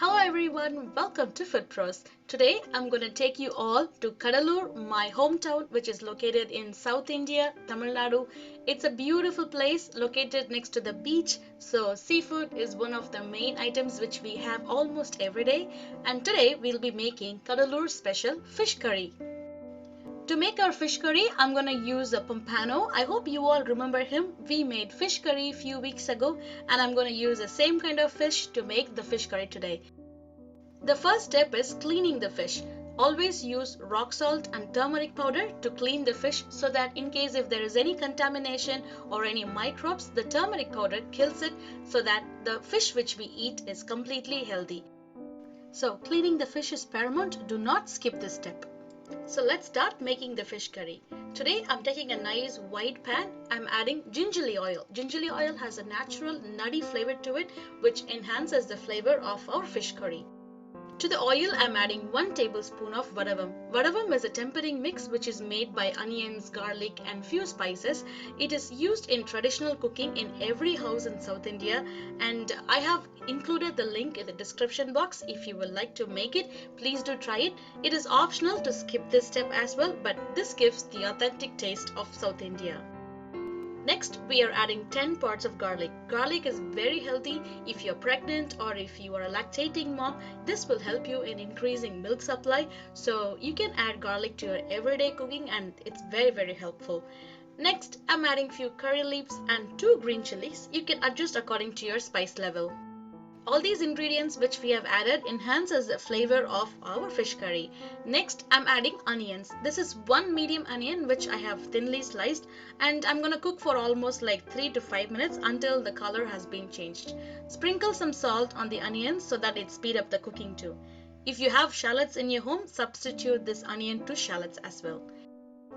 Hello everyone, welcome to Food Pros. Today I'm going to take you all to Cuddalore, my hometown, which is located in South India, Tamil Nadu. It's a beautiful place located next to the beach, so seafood is one of the main items which we have almost every day. And today we'll be making Cuddalore special fish curry. To make our fish curry, I'm gonna use a pompano. I hope you all remember him. We made fish curry a few weeks ago, and I'm gonna use the same kind of fish to make the fish curry today. The first step is cleaning the fish. Always use rock salt and turmeric powder to clean the fish so that in case if there is any contamination or any microbes, the turmeric powder kills it so that the fish which we eat is completely healthy. So cleaning the fish is paramount. Do not skip this step. So let's start making the fish curry. Today I'm taking a nice wide pan. I'm adding gingerly oil. Gingerly oil has a natural nutty flavor to it which enhances the flavor of our fish curry. To the oil I'm adding 1 tablespoon of vadavam. Vadavam is a tempering mix which is made by onions, garlic and few spices. It is used in traditional cooking in every house in South India, and I have included the link in the description box. If you would like to make it, please do try it. It is optional to skip this step as well, but this gives the authentic taste of South India. Next, we are adding 10 parts of garlic. Garlic is very healthy if you're pregnant or if you are a lactating mom. This will help you in increasing milk supply. So you can add garlic to your everyday cooking and it's very helpful. Next, I'm adding few curry leaves and 2 green chilies. You can adjust according to your spice level. All these ingredients which we have added enhances the flavor of our fish curry. Next, I'm adding onions. This is 1 medium onion which I have thinly sliced, and I'm gonna cook for almost like 3 to 5 minutes until the color has been changed. Sprinkle some salt on the onions so that it speed up the cooking too. If you have shallots in your home, substitute this onion to shallots as well.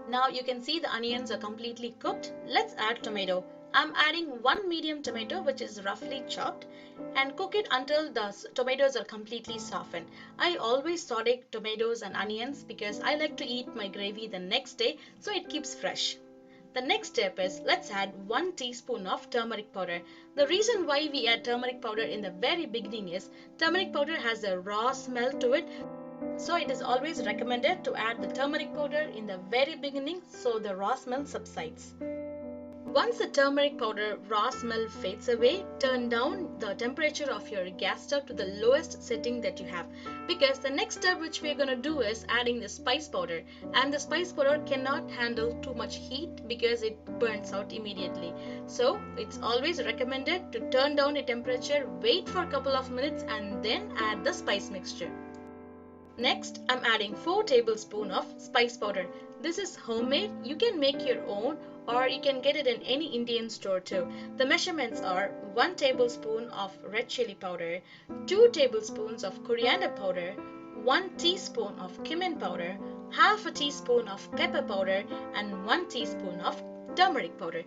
Now you can see the onions are completely cooked. Let's add tomato. I'm adding 1 medium tomato which is roughly chopped and cook it until the tomatoes are completely softened. I always saute tomatoes and onions because I like to eat my gravy the next day so it keeps fresh. The next step is let's add 1 teaspoon of turmeric powder. The reason why we add turmeric powder in the very beginning is turmeric powder has a raw smell to it. So it is always recommended to add the turmeric powder in the very beginning so the raw smell subsides. Once the turmeric powder raw smell fades away, turn down the temperature of your gas stove to the lowest setting that you have, because the next step which we are going to do is adding the spice powder, and the spice powder cannot handle too much heat because it burns out immediately. So it's always recommended to turn down the temperature, wait for a couple of minutes and then add the spice mixture. Next, I'm adding 4 tablespoons of spice powder. This is homemade. You can make your own or you can get it in any Indian store too. The measurements are 1 tablespoon of red chili powder, 2 tablespoons of coriander powder, 1 teaspoon of cumin powder, half a teaspoon of pepper powder and 1 teaspoon of turmeric powder.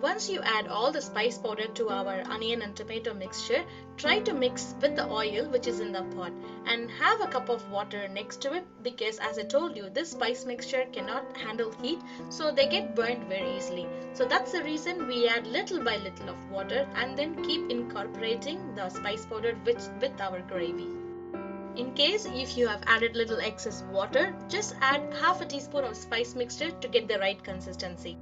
Once you add all the spice powder to our onion and tomato mixture, try to mix with the oil which is in the pot and have a cup of water next to it, because as I told you, this spice mixture cannot handle heat, so they get burnt very easily. So that's the reason we add little by little of water and then keep incorporating the spice powder with our gravy. In case if you have added little excess water, just add half a teaspoon of spice mixture to get the right consistency.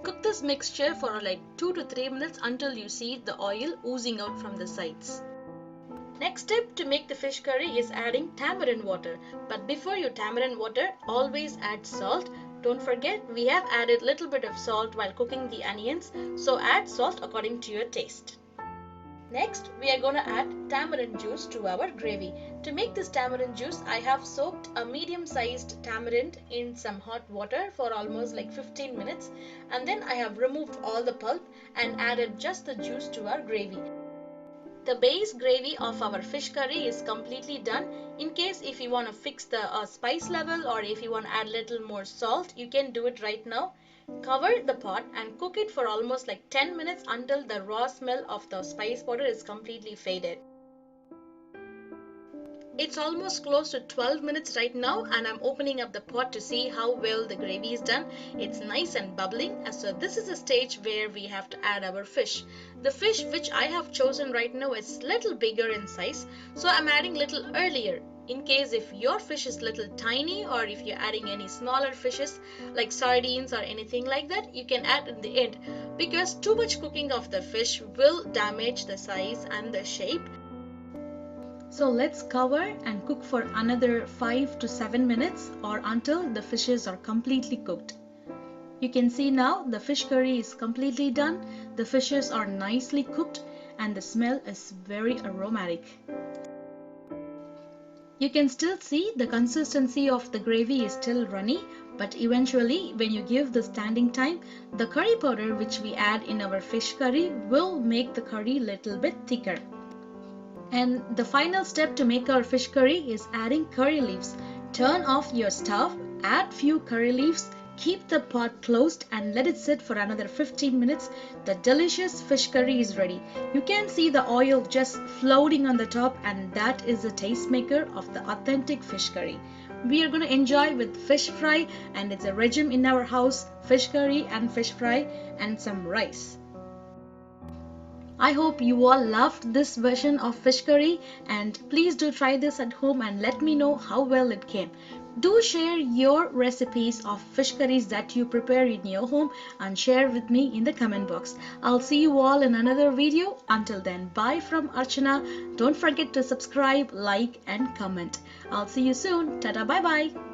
Cook this mixture for like 2 to 3 minutes until you see the oil oozing out from the sides. Next step to make the fish curry is adding tamarind water. But before you tamarind water, always add salt. Don't forget, we have added little bit of salt while cooking the onions, so add salt according to your taste. Next, we are going to add tamarind juice to our gravy. To make this tamarind juice, I have soaked a medium-sized tamarind in some hot water for almost like 15 minutes, and then I have removed all the pulp and added just the juice to our gravy. The base gravy of our fish curry is completely done. In case if you want to fix the spice level or if you want to add little more salt, you can do it right now. Cover the pot and cook it for almost like 10 minutes until the raw smell of the spice powder is completely faded. It's almost close to 12 minutes right now, and I'm opening up the pot to see how well the gravy is done. It's nice and bubbling, so this is a stage where we have to add our fish. The fish which I have chosen right now is little bigger in size, so I'm adding little earlier. In case if your fish is little tiny, or if you're adding any smaller fishes like sardines or anything like that, you can add in the end, because too much cooking of the fish will damage the size and the shape. So let's cover and cook for another 5 to 7 minutes, or until the fishes are completely cooked. You can see now the fish curry is completely done. The fishes are nicely cooked and the smell is very aromatic. You can still see the consistency of the gravy is still runny, but eventually when you give the standing time, the curry powder which we add in our fish curry will make the curry little bit thicker. And the final step to make our fish curry is adding curry leaves. Turn off your stove, add few curry leaves, keep the pot closed and let it sit for another 15 minutes. The delicious fish curry is ready. You can see the oil just floating on the top, and that is the taste maker of the authentic fish curry. We are going to enjoy with fish fry, and it's a regime in our house: fish curry and fish fry and some rice. I hope you all loved this version of fish curry, and please do try this at home and let me know how well it came. Do share your recipes of fish curries that you prepare in your home and share with me in the comment box. I'll see you all in another video. Until then, bye from Archana. Don't forget to subscribe, like and comment. I'll see you soon. Tada, bye bye.